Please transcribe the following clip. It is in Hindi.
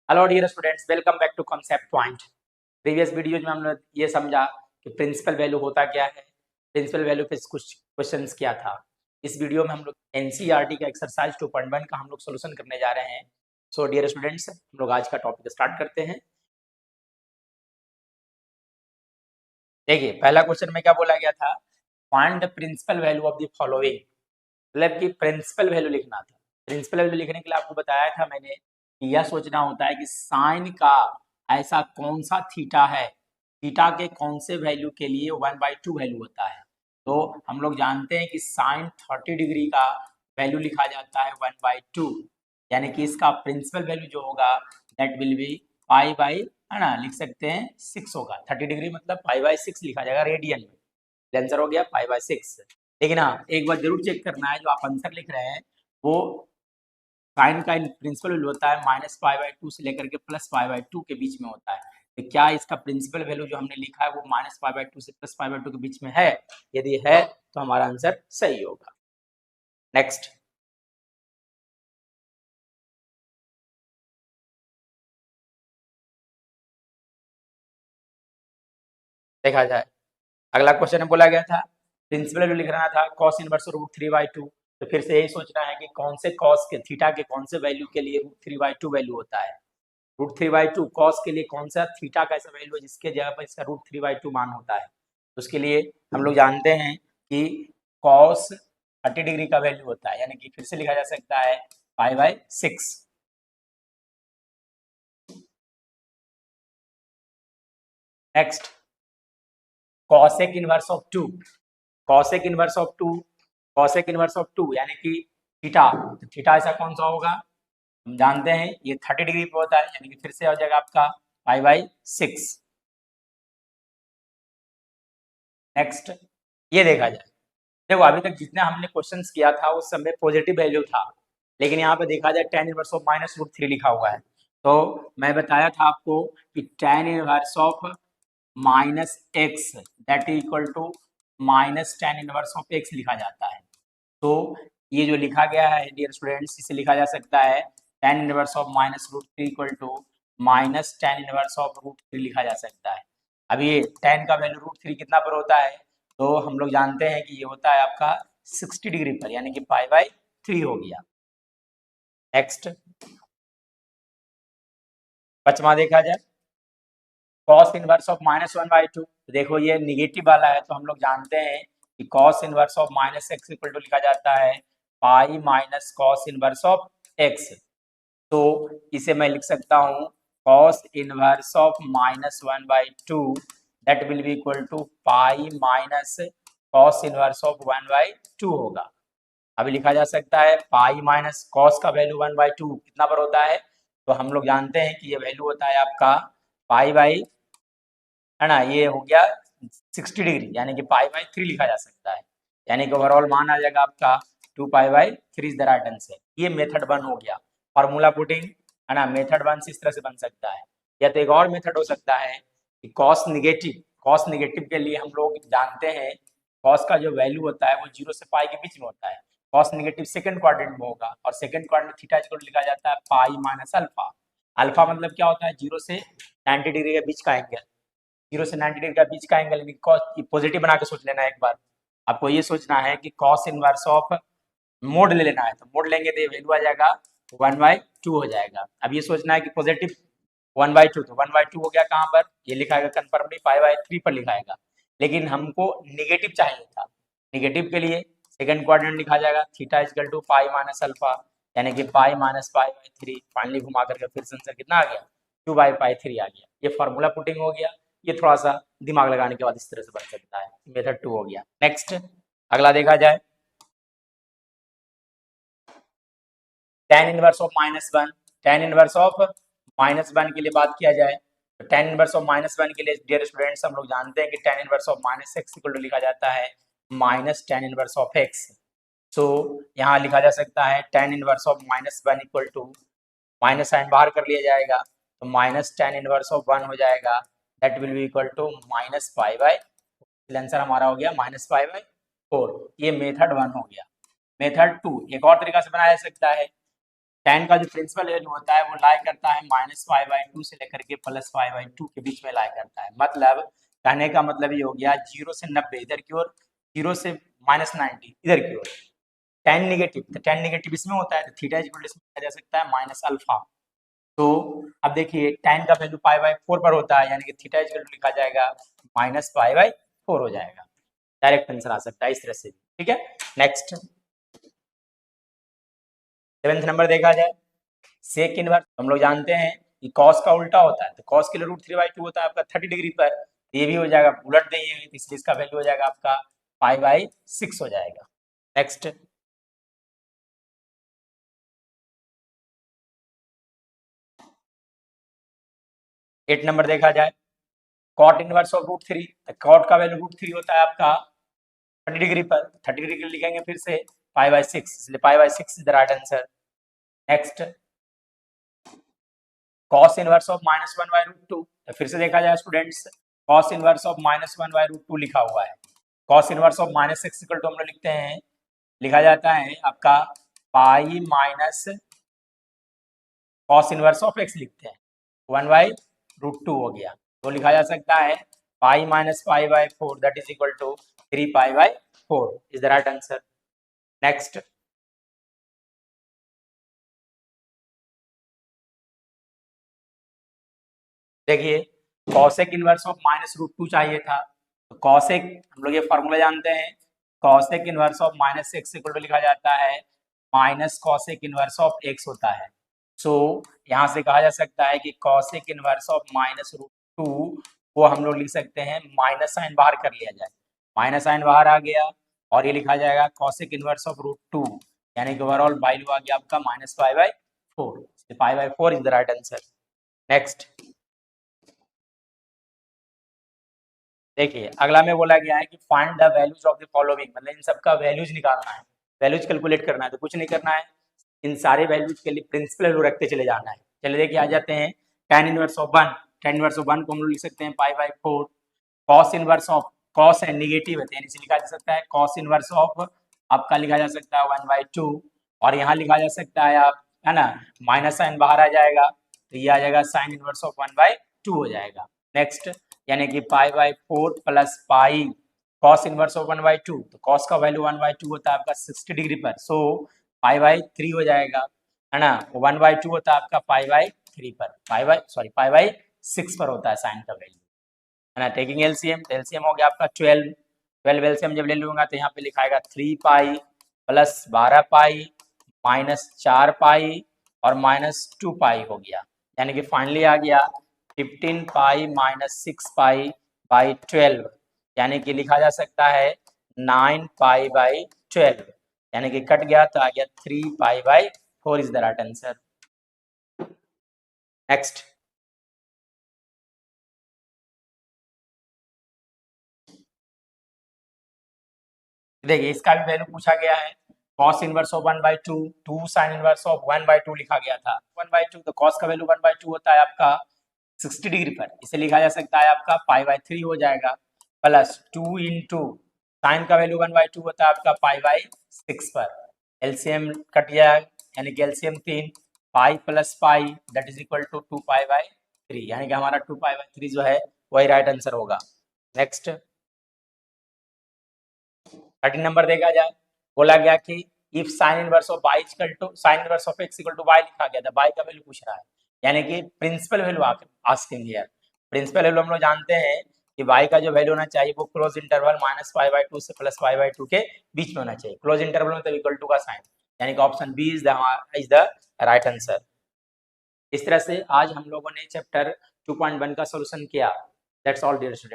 Hello dear students, welcome back to concept point. Previous videos में हमने ये समझा कि प्रिंसिपल वैल्यू होता क्या है, प्रिंसिपल वैल्यू पे कुछ क्वेश्चंस किया था। इस वीडियो में हम लोग एनसीईआरटी का एक्सरसाइज 2.1 का हम लोग सोल्यूशन करने जा रहे हैं। सो डियर स्टूडेंट्स, हम लोग आज का टॉपिक स्टार्ट करते हैं। देखिए, पहला क्वेश्चन में क्या बोला गया था, find the principal value of the following. मतलब कि प्रिंसिपल वैल्यू लिखना था। प्रिंसिपल वैल्यू लिखने के लिए आपको बताया था मैंने कि यह सोचना होता है कि साइन का ऐसा कौन सा थीटा है, थीटा के कौन से वैल्यू के लिए 1/2 वैल्यू होता है। तो हम लोग जानते हैं कि साइन 30 डिग्री का वैल्यू लिखा जाता है 1/2, यानी कि इसका प्रिंसिपल वैल्यू जो होगा that will B pi by, है ना, लिख सकते हैं 6 होगा। 30 डिग्री मतलब पाई बाई 6 लिखा जाएगा रेडियन में। आंसर हो गया पाई बाई 6। लेकिन हाँ, एक बार जरूर चेक करना है, जो आप आंसर लिख रहे हैं वो साइन का प्रिंसिपल वैल्यू होता है -π/2 से लेकर के +π/2 के बीच में होता है। तो क्या इसका प्रिंसिपल वैल्यू जो हमने लिखा है वो -π/2 से +π/2 के बीच में है? यदि है तो हमारा आंसर सही होगा। नेक्स्ट देखा जाए, अगला क्वेश्चन में बोला गया था प्रिंसिपल वैल्यू लिखना था cos इनवर्स √3/2। तो फिर से यही सोचना है कि कौन से cos के थीटा के कौन से वैल्यू के लिए √3/2 वैल्यू होता है। √3/2 कॉस के लिए कौन सा थीटा का ऐसा वैल्यू है जिसके जगह पर इसका √3/2 मान होता है। तो उसके लिए हम लोग जानते हैं कि कॉस 30 डिग्री का वैल्यू होता है, यानी कि फिर से लिखा जा सकता है π/6। Next, cosec inverse of 2। Cosec inverse of 2, cosec inverse of 2 यानी कि थीटा। तो थीटा ऐसा कौन सा होगा, हम जानते हैं ये 30 डिग्री पे होता है, यानी कि फिर से हो जाएगा आपका π/6। नेक्स्ट, ये देखा जाए, देखो अभी तक जितना हमने क्वेश्चंस किया था उस समय पॉजिटिव वैल्यू था, लेकिन यहाँ पे देखा जाए tan इनवर्स ऑफ -√3 लिखा हुआ है। तो मैं बताया था आपको कि tan inverse of -x that is equal to -tan inverse of x लिखा जाता है। तो ये जो लिखा गया है डियर स्टूडेंट्स, इसे लिखा जा सकता है tan inverse of -√3 equal to -tan inverse of √3 लिखा जा सकता है। अब ये tan का वैल्यू √3 कितना पर होता है, तो हम लोग जानते हैं कि ये होता है आपका 60 डिग्री पर, यानी कि π/3 हो गया। नेक्स्ट, पचवा देखा जाए, cos इनवर्स ऑफ -1/2। देखो ये निगेटिव वाला है, तो हम लोग जानते हैं कि cos inverse of -x equal to लिखा जाता है pi minus cos inverse of x। तो इसे मैं लिख सकता हूँ cos inverse of -1/2 that will be equal to pi minus cos inverse of 1/2 होगा। अभी लिखा जा सकता है पाई माइनस cos का वैल्यू 1/2 कितना पर होता है, तो हम लोग जानते हैं कि ये वैल्यू होता है आपका पाई बाई, है ना, ये हो गया 60 डिग्री, यानी कि π/3 लिखा जा सकता है, यानी कि ओवरऑल मान आ जाएगा आपका 2π/3 इज द राइट आंसर। ये मेथड 1 हो गया, फार्मूला पुटिंग, है ना। मेथड 1 इस तरह से बन सकता है, या तो एक और मेथड हो सकता है कि कॉस निगेटिव के लिए हम लोग जानते हैं कॉस का जो वैल्यू होता है वो 0 से पाई के बीच में होता है। कॉस निगेटिव सेकंड क्वाड्रेंट में होगा, और second quadrant theta equal to लिखा जाता है पाई माइनस अल्फा। अल्फा मतलब क्या होता है, 0 से 90 डिग्री के बीच का एंगल। 0 से 90 डिग्री का बीच का एंगल, यानी कॉस पॉजिटिव बना के सोच लेना। एक बार आपको ये सोचना है कि कॉस इनवर्स ऑफ मोड ले लेना है, तो मोड लेंगे तो ये वैल्यू आ जाएगा 1/2 हो जाएगा। अब ये सोचना है कि पॉजिटिव 1/2, तो 1/2 हो गया कहाँ पर, ये लिखाएगा कन्फर्मली π/3 पर लिखाएगा। लेकिन हमको निगेटिव चाहिए था, निगेटिव के लिए सेकंड क्वाड्रेंट लिखा जाएगा theta equal to pi minus alpha, यानी कि पाई माइनस π/3। फाइनली घुमा करके फिर से आंसर कितना आ गया, 2/π3 आ गया। ये फॉर्मूला पुटिंग हो गया, ये थोड़ा सा दिमाग लगाने के बाद इस तरह से बन सकता है। मेथड 2 हो गया। नेक्स्ट, अगला देखा जाए, tan inverse of -1। tan inverse of -1 के लिए बात किया जाए, तो tan इनवर्स ऑफ -1 के लिए डियर स्टूडेंट्स हम लोग जानते हैं कि tan inverse of -x equal to लिखा जाता है -tan inverse of x। So यहाँ लिखा जा सकता है tan inverse of -1 equal to, minus sign बाहर कर लिया जाएगा, तो -tan इनवर्स ऑफ 1 हो जाएगा, that will be equal to -π/, answer हमारा हो गया -π/4। ये मेथड 1 हो गया। मेथड 2 एक और तरीका से बनाया जा सकता है, tan का जो प्रिंसिपल वैल्यू होता है वो लाई करता है -5/2 से लेकर के +5/2 के बीच में लाई करता है। मतलब कहने का मतलब ये हो गया 0 से 90 इधर की ओर, 0 से -90 इधर की ओर। tan नेगेटिव, तो tan नेगेटिव इसमें होता है, तो थीटा इज इक्वल टू इसमें लिखा जा सकता है -अल्फा। तो अब देखिए tan का वैल्यू π/4 पर होता है, यानी कि थीटा इज इक्वल टू लिखा जाएगा -π/4 हो जाएगा। डायरेक्ट आंसर आ सकता है इस तरह से, ठीक है। नेक्स्ट 7th नंबर देखा जाए, सेक इनवर्स। हम लोग जानते हैं कि कॉस का उल्टा होता है, तो कॉस के लिए √3/2 होता है आपका 30 डिग्री पर, ये भी हो जाएगा उलट देंगे, इसलिए इसका वैल्यू हो जाएगा आपका π/6 हो जाएगा। नेक्स्ट 8 नंबर देखा जाए, कॉट इनवर्स ऑफ √3, तो कॉट का वैल्यू √3 होता है आपका 30 डिग्री पर, 30 डिग्री लिखेंगे फिर से π/6, इसलिए π/6 is the right answer. Next cos inverse of -1/√2, तो फिर से देखा जाए स्टूडेंट्स, cos इनवर्स ऑफ -1/√2 लिखा हुआ है। cos inverse of -x equal to हम लोग लिखते हैं, लिखा जाता है आपका pi minus cos inverse of x लिखते हैं, 1/√2 हो गया, तो लिखा जा सकता है pi minus π/4 that is equal to 3π/4 is the right answer. Next देखिए, कॉसेक इनवर्स ऑफ -√2 चाहिए था, तो कॉसेक हम लोग ये फॉर्मूला जानते हैं, cosec inverse of -x equal to लिखा जाता है minus cosec inverse of x होता है। सो यहाँ से कहा जा सकता है कि कॉसेक इनवर्स ऑफ -√2 को हम लोग लिख सकते हैं, माइनस साइन बाहर कर लिया जाए, माइनस साइन बाहर आ गया और ये लिखा जाएगा कॉसेक इनवर्स ऑफ √2, यानी कि ओवरऑल वैल्यू आ गया आपका -π/4, π/4 is the right answer. Next देखिए, अगला में बोला गया है कि find the values of the following, मतलब इन सबका वैल्यूज निकालना है, वैल्यूज कैलकुलेट करना है, तो कुछ नहीं करना है, इन सारे वैल्यूज के लिए प्रिंसिपल वैल्यू रखते चले जाना है। चलिए देखिए आ जाते हैं, tan inverse of 1, tan inverse of 1 को हम लोग लिख सकते हैं π/4, cos इनवर्स ऑफ, cos है नेगेटिव है, तो यानी से लिखा जा सकता है cos इनवर्स ऑफ आपका लिखा जा सकता है 1/2, और यहाँ लिखा जा सकता है आप, है ना, माइनस साइन बाहर आ जाएगा, तो ये आ जाएगा साइन इनवर्स ऑफ 1/2 हो जाएगा। नेक्स्ट यानी कि π/4 plus pi cos inverse of 1/2, तो कॉस का वैल्यू 1/2 होता है आपका 60 डिग्री पर, सो π/3 हो जाएगा, है ना, 1/2 होता है आपका π/3 पर, π/6 पर होता है साइन का वैल्यू, है ना। टेकिंग एलसीएम, तो एलसीएम हो गया आपका 12 एलसीएम जब ले लूंगा तो यहाँ पे लिखाएगा 3 पाई प्लस 12 पाई माइनस 4 पाई और -2 पाई हो गया, यानी कि फाइनली आ गया 15 पाई माइनस 6 पाई बाई 12, यानी कि लिखा जा सकता है 9 पाई बाई 12, यानी कि कट गया तो आ गया 3 π/4 is the right answer. Next देखिए, इसका भी वैल्यू पूछा गया है, cos inverse of 1/2, 2 sin inverse of 1/2 लिखा गया था, 1/2 तो cos का वैल्यू 1/2 होता है आपका 60 डिग्री पर, इसे लिखा जा सकता है आपका π/3 हो जाएगा, प्लस 2 इंटू साइन का वैल्यू 1/2 होता है आपका π/6 पर, एलसीएम कट गया, यानी कि LCM 3 pi plus pi that is equal to 2 π/3, यानी कि हमारा 2 π/3 जो है वही राइट आंसर होगा। नेक्स्ट 13 नंबर देखा जाए, बोला गया कि if sine inverse of y equal to sine inverse of x equal to y लिखा गया था, y का वैल्यू पूछ रहा है, यानी कि principal value asking here. Principal value हम लोग जानते हैं कि y का जो वैल्यू होना चाहिए वो क्लोज इंटरवल -π/2 से +π/2 के बीच में होना चाहिए, क्लोज इंटरवल मतलब इक्वल टू का साइन, यानी कि option B is the right answer. इस तरह से आज हम लोगों ने चैप्टर 2.1 का सॉल्यूशन किया। That's all dear student.